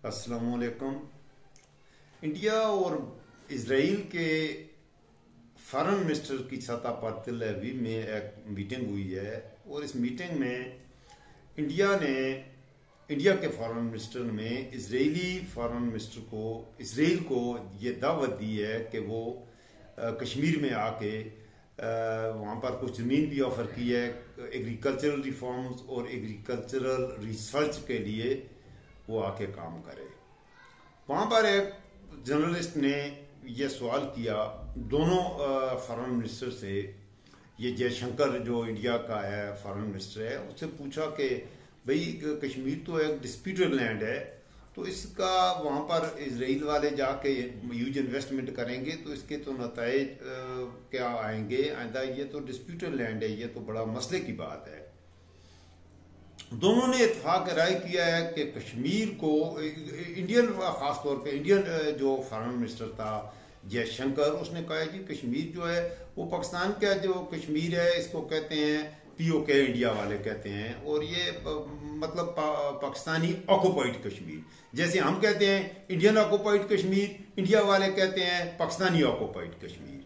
अस्सलाम वालेकुम। इंडिया और इसराइल के फॉरेन मिनिस्टर की सतह पर तेल अवीव में एक मीटिंग हुई है और इस मीटिंग में इंडिया के फॉरेन मिनिस्टर ने इजरायली फॉरेन मिनिस्टर को इसराइल को ये दावत दी है कि वो कश्मीर में आके वहाँ पर कुछ ज़मीन भी ऑफर की है एग्रीकल्चरल रिफॉर्म्स और एग्रीकल्चरल रिसर्च के लिए वो आके काम करे। वहाँ पर एक जर्नलिस्ट ने यह सवाल किया दोनों फॉरेन मिनिस्टर से, ये जयशंकर जो इंडिया का है फॉरेन मिनिस्टर है, उससे पूछा कि भाई कश्मीर तो एक डिस्प्यूटेड लैंड है, तो इसका वहाँ पर इजराइल वाले जाके ह्यूज इन्वेस्टमेंट करेंगे तो इसके तो नताइज क्या आएंगे आइंदा, ये तो डिस्प्यूटेड लैंड है, ये तो बड़ा मसले की बात है। दोनों ने इत्तेफाक राय किया है कि कश्मीर को इंडियन, खासतौर पे इंडियन जो फॉरेन मिनिस्टर था जयशंकर, उसने कहा कि कश्मीर जो है वो पाकिस्तान का जो कश्मीर है इसको कहते हैं पीओके, इंडिया वाले कहते हैं, और ये मतलब पाकिस्तानी ऑक्युपाइड कश्मीर, जैसे हम कहते हैं इंडियन ऑक्युपाइड कश्मीर, इंडिया वाले कहते हैं पाकिस्तानी ऑक्युपाइड कश्मीर।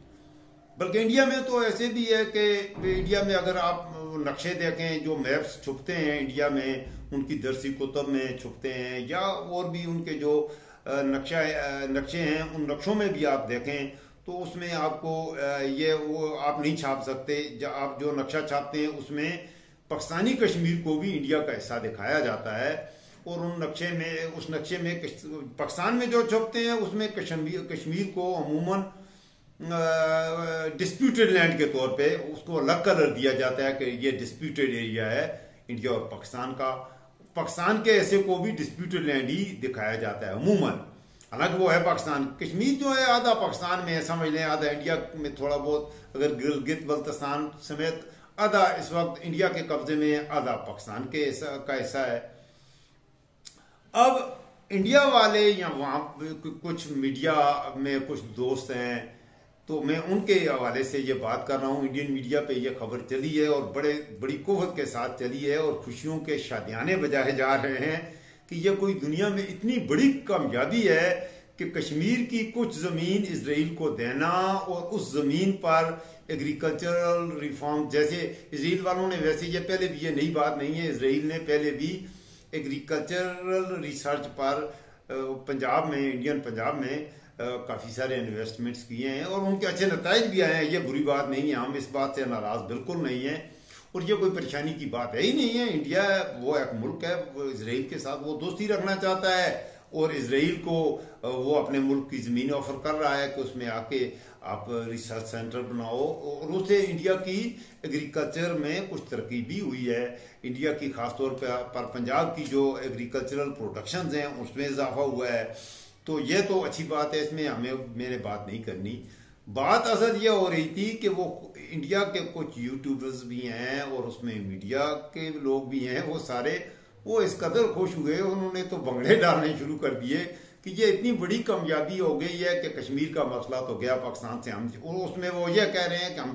बल्कि इंडिया में तो ऐसे भी है कि इंडिया में अगर आप नक्शे देखें, जो मैप्स छुपते हैं इंडिया में, उनकी दरसी कुतब में छुपते हैं या और भी उनके जो नक्शे हैं, उन नक्शों में भी आप देखें तो उसमें आपको ये वो आप नहीं छाप सकते। आप जो नक्शा छापते हैं उसमें पाकिस्तानी कश्मीर को भी इंडिया का हिस्सा दिखाया जाता है, और उस नक्शे में पाकिस्तान में जो छुपते हैं उसमें कश्मीर को अमूमन डिस्प्यूटेड लैंड के तौर पे उसको अलग कलर दिया जाता है कि ये डिस्प्यूटेड एरिया है इंडिया और पाकिस्तान का। पाकिस्तान के ऐसे को भी डिस्प्यूटेड लैंड ही दिखाया जाता है अमूमन, हालांकि वो है पाकिस्तान। कश्मीर जो है आधा पाकिस्तान में है, समझ लें आधा इंडिया में, थोड़ा बहुत अगर गिलगित बल्तिस्तान समेत आधा इस वक्त इंडिया के कब्जे में है, आधा पाकिस्तान के का हिस्सा है। अब इंडिया वाले या वहां कुछ मीडिया में कुछ दोस्त हैं, तो मैं उनके हवाले से ये बात कर रहा हूँ। इंडियन मीडिया पे ये खबर चली है और बड़ी कुव्वत के साथ चली है और खुशियों के शादियाने बजाए जा रहे हैं कि ये कोई दुनिया में इतनी बड़ी कामयाबी है कि कश्मीर की कुछ जमीन इसराइल को देना और उस जमीन पर एग्रीकल्चरल रिफॉर्म, जैसे इसराइल वालों ने, वैसे ये पहले भी, ये नई बात नहीं है, इसराइल ने पहले भी एग्रीकल्चरल रिसर्च पर इंडियन पंजाब में काफी सारे इन्वेस्टमेंट्स किए हैं और उनके अच्छे नताइज भी आए हैं। ये बुरी बात नहीं है, हम इस बात से नाराज बिल्कुल नहीं है और ये कोई परेशानी की बात है ही नहीं है। इंडिया वो एक मुल्क है, वो इसराइल के साथ वो दोस्ती रखना चाहता है और इसराइल को वो अपने मुल्क की जमीन ऑफर कर रहा है कि उसमें आके आप रिसर्च सेंटर बनाओ, और उससे इंडिया की एग्रीकल्चर में कुछ तरक्की भी हुई है। इंडिया की खासतौर पर पंजाब की जो एग्रीकल्चरल प्रोडक्शन हैं उसमें इजाफा हुआ है, तो ये तो अच्छी बात है, इसमें मैंने बात नहीं करनी। बात असल ये हो रही थी कि वो इंडिया के कुछ यूट्यूबर्स भी हैं और उसमें मीडिया के लोग भी हैं, वो सारे वो इस कदर खुश हुए, उन्होंने तो भंगड़े डालने शुरू कर दिए कि ये इतनी बड़ी कामयाबी हो गई है कि कश्मीर का मसला तो गया पाकिस्तान से, हम उसमें वो ये कह रहे हैं कि हम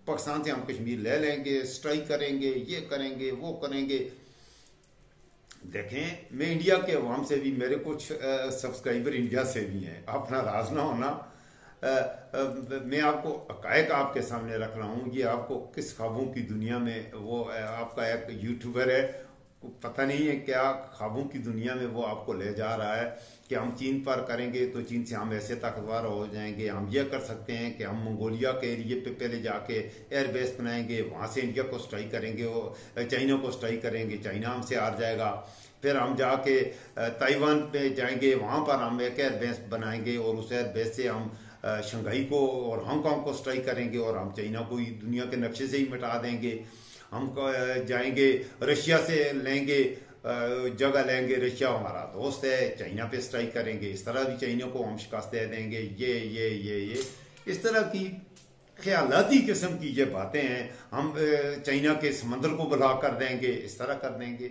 पाकिस्तान से हम कश्मीर ले लेंगे, स्ट्राइक करेंगे, ये करेंगे, वो करेंगे। देखें, मैं इंडिया के अवाम से भी, मेरे कुछ सब्सक्राइबर इंडिया से भी हैं, आप नाराज ना होना। मैं आपको हकायक आपके सामने रख रहा हूँ। ये आपको किस ख्वाबों की दुनिया में वो आपका एक यूट्यूबर है, पता नहीं है क्या ख्वाबों की दुनिया में वो आपको ले जा रहा है कि हम चीन पर करेंगे तो चीन से हम ऐसे ताकतवर हो जाएंगे, हम ये कर सकते हैं कि हम मंगोलिया के एरिए पे पहले जाके एयरबेस बनाएंगे, वहां से इंडिया को स्ट्राइक करेंगे, चाइना को स्ट्राइक करेंगे, चाइना हमसे हार जाएगा, फिर हम जाके ताइवान पे जाएंगे, वहां पर हम एक एयरबेस बनाएंगे और उस एयरबेस से हम शंघाई को और हांगकांग को स्ट्राइक करेंगे और हम चाइना को दुनिया के नक्शे से ही मिटा देंगे। हम जाएंगे रशिया से लेंगे जगह लेंगे, रशिया हमारा दोस्त है, चाइना पे स्ट्राइक करेंगे, इस तरह भी चाइना को हम शिकस्त दे देंगे, ये इस तरह की ख्यालाती किस्म की ये बातें हैं। हम चाइना के समंदर को बुला कर देंगे, इस तरह कर देंगे।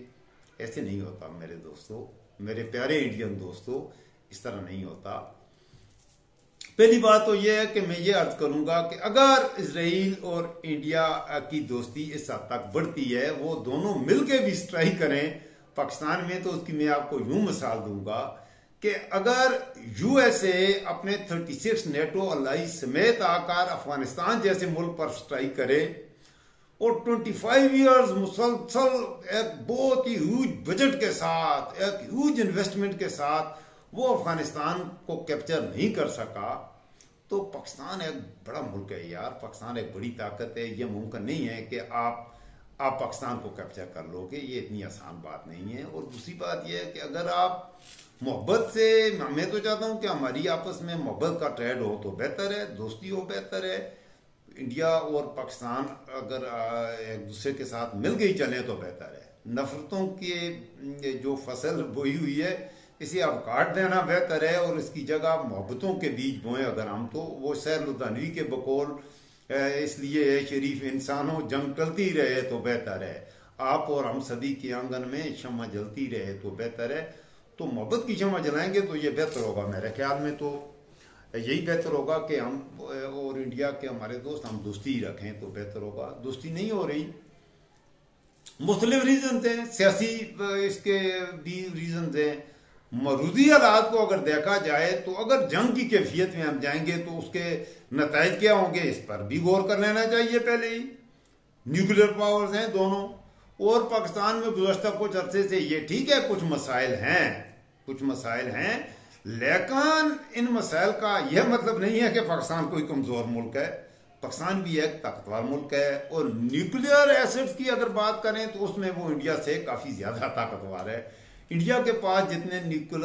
ऐसे नहीं होता मेरे दोस्तों, मेरे प्यारे इंडियन दोस्तों, इस तरह नहीं होता। पहली बात तो यह है कि मैं ये अर्ज करूंगा कि अगर इसराइल और इंडिया की दोस्ती इस हद तक बढ़ती है, वो दोनों मिलकर भी स्ट्राइक करें पाकिस्तान में तो उसकी मैं आपको यूं मिसाल दूंगा कि अगर यूएसए अपने 36 नेटो अलाई समेत आकर अफगानिस्तान जैसे मुल्क पर स्ट्राइक करे और 25 इयर्स मुसलसल एक बहुत ही ह्यूज बजट के साथ, एक ह्यूज इन्वेस्टमेंट के साथ वो अफगानिस्तान को कैप्चर नहीं कर सका, तो पाकिस्तान एक बड़ा मुल्क है यार, पाकिस्तान एक बड़ी ताकत है। ये मुमकिन नहीं है कि आप पाकिस्तान को कैप्चर कर लोगे, ये इतनी आसान बात नहीं है। और दूसरी बात यह है कि अगर आप मोहब्बत से, मैं तो चाहता हूं कि हमारी आपस में मोहब्बत का ट्रेड हो तो बेहतर है, दोस्ती हो बेहतर है। इंडिया और पाकिस्तान अगर एक दूसरे के साथ मिल के ही चले तो बेहतर है। नफरतों की जो फसल बोई हुई है इसे अब काट देना बेहतर है और इसकी जगह मोहब्बतों के बीज बोए अगर हम, तो वो सैर लुधियानवी के बकौल इसलिए शरीफ इंसानों जंग टलती रहे तो बेहतर है, आप और हम सदी के आंगन में शम्मा जलती रहे तो बेहतर है। तो मोहब्बत की शम्मा जलाएंगे तो ये बेहतर होगा। मेरे ख्याल में तो यही बेहतर होगा कि हम और इंडिया के हमारे दोस्त हम दोस्ती ही रखें तो बेहतर होगा। दोस्ती नहीं हो रही, मुख्तलिफ रीजन थे, सियासी इसके भी रीजन थे। मौजूदा हालात को अगर देखा जाए तो अगर जंग की कैफियत में हम जाएंगे तो उसके नताइज क्या होंगे इस पर भी गौर कर लेना चाहिए पहले ही। न्यूक्लियर पावर्स हैं दोनों, और पाकिस्तान में गुज़श्ता कुछ अरसे से ये ठीक है कुछ मसाइल हैं, लेकिन इन मसाइल का यह मतलब नहीं है कि पाकिस्तान कोई कमजोर मुल्क है। पाकिस्तान भी एक ताकतवर मुल्क है और न्यूक्लियर एसेट्स की अगर बात करें तो उसमें वो इंडिया से काफी ज्यादा ताकतवर है। इंडिया के पास जितने न्यूक्लियर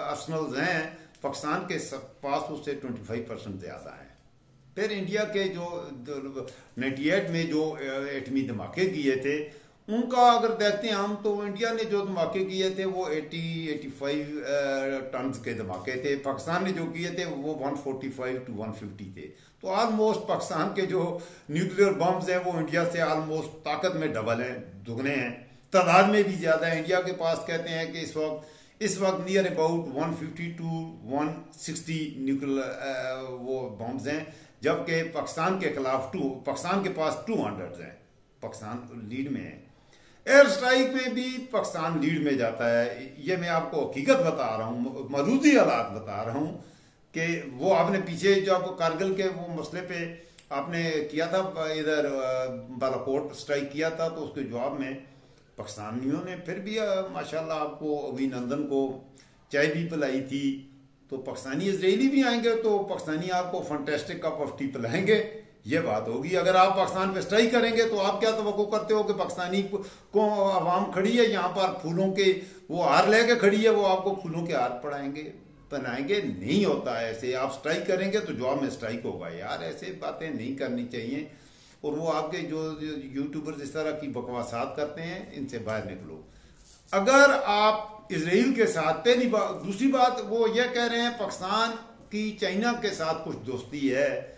आर्सनल्स हैं पाकिस्तान के पास उससे 25% ज्यादा है। फिर इंडिया के जो 98 में जो एटमी धमाके किए थे उनका अगर देखते हैं हम, तो इंडिया ने जो धमाके किए थे वो 80-85 टन के धमाके थे, पाकिस्तान ने जो किए थे वो 145 to 150 थे। तो ऑलमोस्ट पाकिस्तान के जो न्यूक्लियर बम्स हैं वो इंडिया से ऑलमोस्ट ताकत में डबल हैं, दुगने हैं, तादाद में भी ज्यादा है। इंडिया के पास कहते हैं कि इस वक्त नियर अबाउट 150 to 160 न्यूक्लियर वो बम्स हैं, जबकि पाकिस्तान के खिलाफ पाकिस्तान के पास 200 हैं। पाकिस्तान लीड में है। एयर स्ट्राइक में भी पाकिस्तान लीड में जाता है। ये मैं आपको हकीकत बता रहा हूँ, मौजूदा हालात बता रहा हूँ कि वो आपने पीछे जब कारगिल के वो मसले पे आपने किया था, इधर बालाकोट स्ट्राइक किया था, तो उसके जवाब में पाकिस्तानियों ने फिर भी माशाल्लाह आपको अभिनंदन को चाय भी पिलाई थी। तो पाकिस्तानी इजरायली भी आएंगे तो पाकिस्तानी आपको फंटेस्टिक कप ऑफ टी पिलाएंगे, ये बात होगी। अगर आप पाकिस्तान पे स्ट्राइक करेंगे तो आप क्या तवक्को करते हो कि पाकिस्तानी को आवाम खड़ी है यहाँ पर फूलों के वो हार लेके खड़ी है, वो आपको फूलों के हार पहनाएंगे? नहीं होता है ऐसे। आप स्ट्राइक करेंगे तो जवाब में स्ट्राइक होगा। यार ऐसे बातें नहीं करनी चाहिए। और वो आपके जो यूट्यूबर्स इस तरह की बकवासात करते हैं, इनसे बाहर निकलो। अगर आप इसराइल के साथ, पहली बात, दूसरी बात वो ये कह रहे हैं पाकिस्तान की चाइना के साथ कुछ दोस्ती है,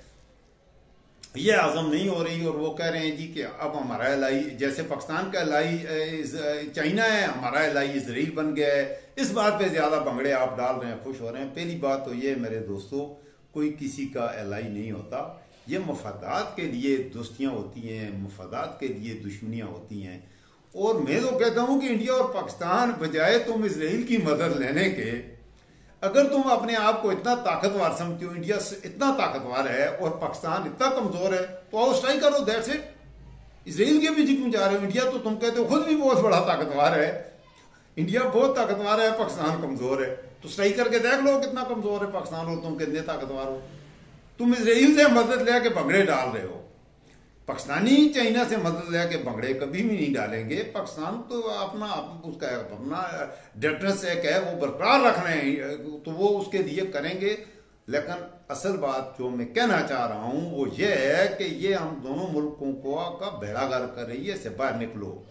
ये आजम नहीं हो रही, और वो कह रहे हैं जी कि अब हमारा एलाई, जैसे पाकिस्तान का एलाई चाइना है, हमारा एलाई इसराइल बन गया है। इस बात पे ज्यादा भंगड़े आप डाल रहे हैं, खुश हो रहे हैं। पहली बात तो ये मेरे दोस्तों, कोई किसी का एलाई नहीं होता। ये मफादात के लिए दोस्तियां होती हैं, मफादात के लिए दुश्मनियां होती हैं। और मैं तो कहता हूं कि इंडिया और पाकिस्तान बजाय तुम इसराइल की मदद लेने के, अगर तुम अपने आप को इतना ताकतवर समझते हो, इंडिया इतना ताकतवर है और पाकिस्तान इतना कमजोर है, तो आओ स्ट्राइक करो, दैट्स इट। इसराइल के पीछे क्यों जा रहे हो? इंडिया तो तुम कहते हो खुद भी बहुत बड़ा ताकतवर है, इंडिया बहुत ताकतवर है, पाकिस्तान कमजोर है। तो स्ट्राइक करके देख लो कितना कमजोर है पाकिस्तान और तुम कितने ताकतवर हो। तुम इसराइल से मदद लेके भंगड़े डाल रहे हो। पाकिस्तानी चाइना से मदद लेके भंगड़े कभी भी नहीं डालेंगे। पाकिस्तान तो अपना डेटरेंस एक है वो बरकरार रखना है, तो वो उसके लिए करेंगे। लेकिन असल बात जो मैं कहना चाह रहा हूं वो ये है कि ये हम दोनों मुल्कों को का बेड़ागर कर रही है। इससे बाहर निकलो।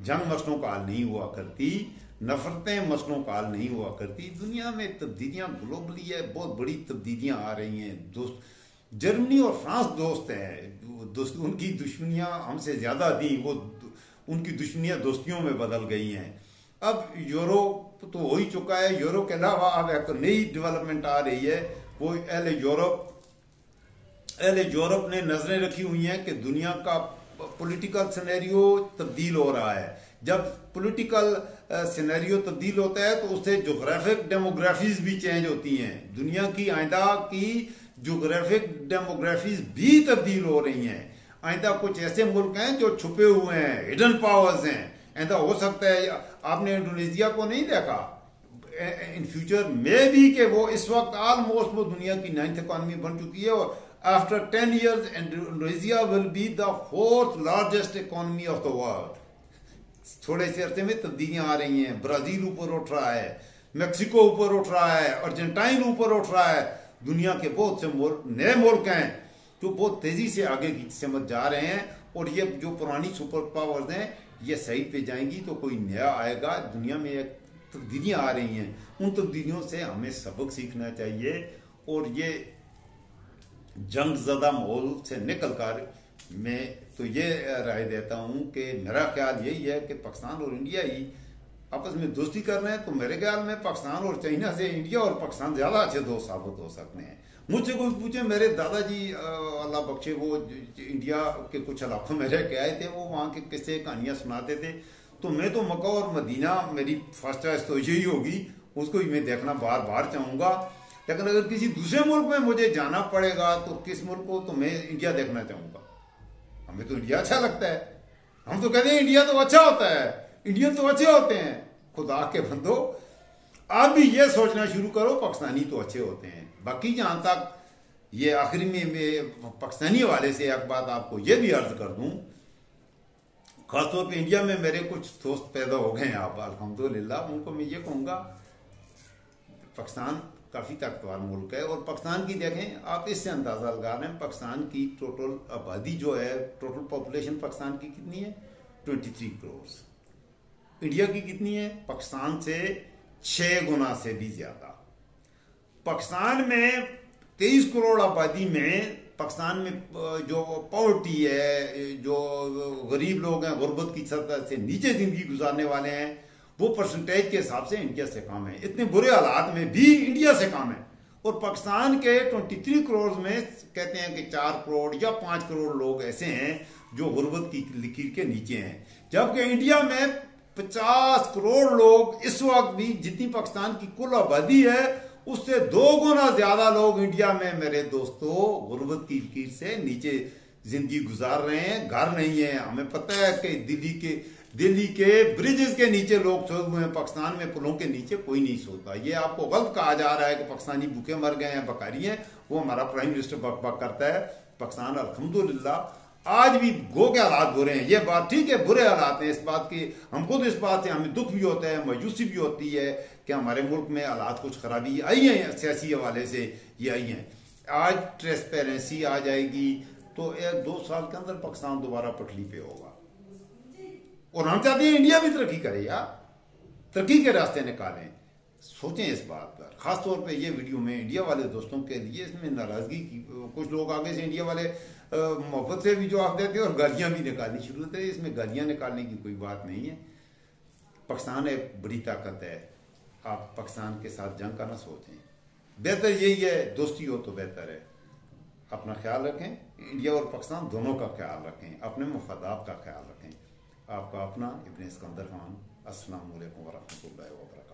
जंग मसलों का हल नहीं हुआ करती, नफरतें मसलों का हल नहीं हुआ करती। दुनिया में तब्दीलियां ग्लोबली है, बहुत बड़ी तब्दीलियां आ रही हैं। दोस्त जर्मनी और फ्रांस दोस्त हैं, उनकी दुश्मनियां हमसे ज्यादा थी, वो उनकी दुश्मनियां दोस्तियों में बदल गई हैं। अब यूरोप तो हो ही चुका है, यूरोप के अलावा अब एक नई डेवलपमेंट आ रही है। वो एल यूरोप ने नजरें रखी हुई हैं कि दुनिया का पॉलिटिकल सिनेरियो तब्दील हो रहा है। जब पॉलिटिकल सिनेरियो तब्दील होता है तो उससे जोग्राफिक डेमोग्राफीज भी चेंज होती हैं। दुनिया की आइंदा की जोग्राफिक डेमोग्राफीज भी तब्दील हो रही हैं। आइंदा कुछ ऐसे मुल्क हैं जो छुपे हुए हैं, हिडन पावर्स हैं। आइंदा हो सकता है, आपने इंडोनेशिया को नहीं देखा, इन फ्यूचर में भी कि वो इस वक्त ऑलमोस्ट वो दुनिया की 9th इकोनॉमी बन चुकी है और after 10 years Indonesia will be the 4th largest economy of the world. थोड़े से अरसे में तब्दीलियां आ रही हैं। ब्राजील ऊपर उठ रहा है, मेक्सिको ऊपर उठ रहा है, अर्जेंटाइन ऊपर उठ रहा है। दुनिया के बहुत से नए मुल्क हैं जो बहुत तेजी से आगे की समझ जा रहे हैं। और ये जो पुरानी सुपर पावर्स हैं ये सही पे जाएंगी तो कोई नया आएगा। दुनिया में एक तब्दीलियां आ रही हैं, उन तब्दीलियों से हमें सबक सीखना चाहिए और ये जंग ज़दा माहौल से निकल कर मैं तो ये राय देता हूं कि मेरा ख्याल यही है कि पाकिस्तान और इंडिया ही आपस में दोस्ती कर रहे हैं। तो मेरे ख्याल में पाकिस्तान और चाइना से इंडिया और पाकिस्तान ज्यादा अच्छे दोस्त साबित हो सकते हैं। मुझसे कोई पूछे, मेरे दादाजी अल्लाह बख्शे वो इंडिया के कुछ इलाकों में रह के आए थे, वो वहाँ के किस्से कहानियां सुनाते थे। तो मैं तो मक्का और मदीना मेरी फर्स्ट चॉइस तो यही होगी, उसको ही मैं देखना बार बार चाहूंगा। लेकिन अगर किसी दूसरे मुल्क में मुझे जाना पड़ेगा तो किस मुल्क को, तो मैं इंडिया देखना चाहूंगा। हमें तो इंडिया अच्छा लगता है, हम तो कहते हैं इंडिया तो अच्छा होता है, इंडियन तो अच्छे होते हैं। खुदा के बंदो, आप भी ये सोचना शुरू करो पाकिस्तानी तो अच्छे होते हैं। बाकी जहां तक ये आखिरी में पाकिस्तानी वाले से एक बात आपको ये भी अर्ज कर दूं, खासतौर पे इंडिया में मेरे कुछ दोस्त पैदा हो गए हैं आप अल्हम्दुलिल्लाह, उनको मैं ये कहूंगा पाकिस्तान काफी ताकतवर मुल्क है। और पाकिस्तान की देखें आप, इससे अंदाजा लगा रहे हैं पाकिस्तान की टोटल आबादी जो है, टोटल पॉपुलेशन पाकिस्तान की कितनी है, 23 करोड़। इंडिया की कितनी है, पाकिस्तान से 6 गुना से भी ज्यादा। पाकिस्तान में 23 करोड़ आबादी में, पाकिस्तान में जो पॉवर्टी है, जो गरीब लोग हैं, गुर्बत की सतह से नीचे जिंदगी गुजारने वाले हैं, वो परसेंटेज के हिसाब से इंडिया से कम है। इतने बुरे हालात में भी इंडिया से कम है। और पाकिस्तान के 23 करोड़ में कहते हैं कि 4 करोड़ या 5 करोड़ लोग ऐसे हैं जो गुर्बत की लकीर के नीचे हैं। जबकि इंडिया में 50 करोड़ लोग इस वक्त भी, जितनी पाकिस्तान की कुल आबादी है उससे 2 गुना ज्यादा लोग इंडिया में मेरे दोस्तों गुर्बत की लकीर से नीचे जिंदगी गुजार रहे हैं। घर नहीं है। हमें पता है कि दिल्ली के ब्रिजेस के नीचे लोग सोए हुए हैं, पाकिस्तान में पुलों के नीचे कोई नहीं सोता। ये आपको गलत कहा जा रहा है कि पाकिस्तानी भूखे मर गए हैं, बकारी हैं, वो हमारा प्राइम मिनिस्टर बक बक करता है। पाकिस्तान अल्हम्दुलिल्लाह आज भी गो के हालात बुरे हैं। ये बात ठीक है, बुरे हालात हैं, इस बात की हम खुद इस बात से हमें दुख भी होता है, मायूसी भी होती है कि हमारे मुल्क में हालात कुछ खराबी आई है, सियासी हवाले से ये आई है। आज ट्रांसपेरेंसी आ जाएगी तो 1-2 साल के अंदर पाकिस्तान दोबारा पटरी पे होगा। और हम चाहते हैं इंडिया भी तरक्की करे यार, तरक्की के रास्ते निकालें। सोचें इस बात पर। खासतौर पे ये वीडियो में इंडिया वाले दोस्तों के लिए, इसमें नाराजगी की कुछ लोग आगे से इंडिया वाले मोहब्बत से भी जवाब देते हैं और गालियां भी निकालनी शुरू होते हैं। इसमें गालियां निकालने की कोई बात नहीं है। पाकिस्तान एक बड़ी ताकत है, आप पाकिस्तान के साथ जंग का ना सोचें। बेहतर यही है, दोस्ती हो तो बेहतर है। अपना ख्याल रखें, इंडिया और पाकिस्तान दोनों का ख्याल रखें, अपने मुफादात का ख्याल रखें। आपका अपना इब्न इस्कंदर खान। अस्सलाम वालेकुम व रहमतुल्लाहि व बरकातहू।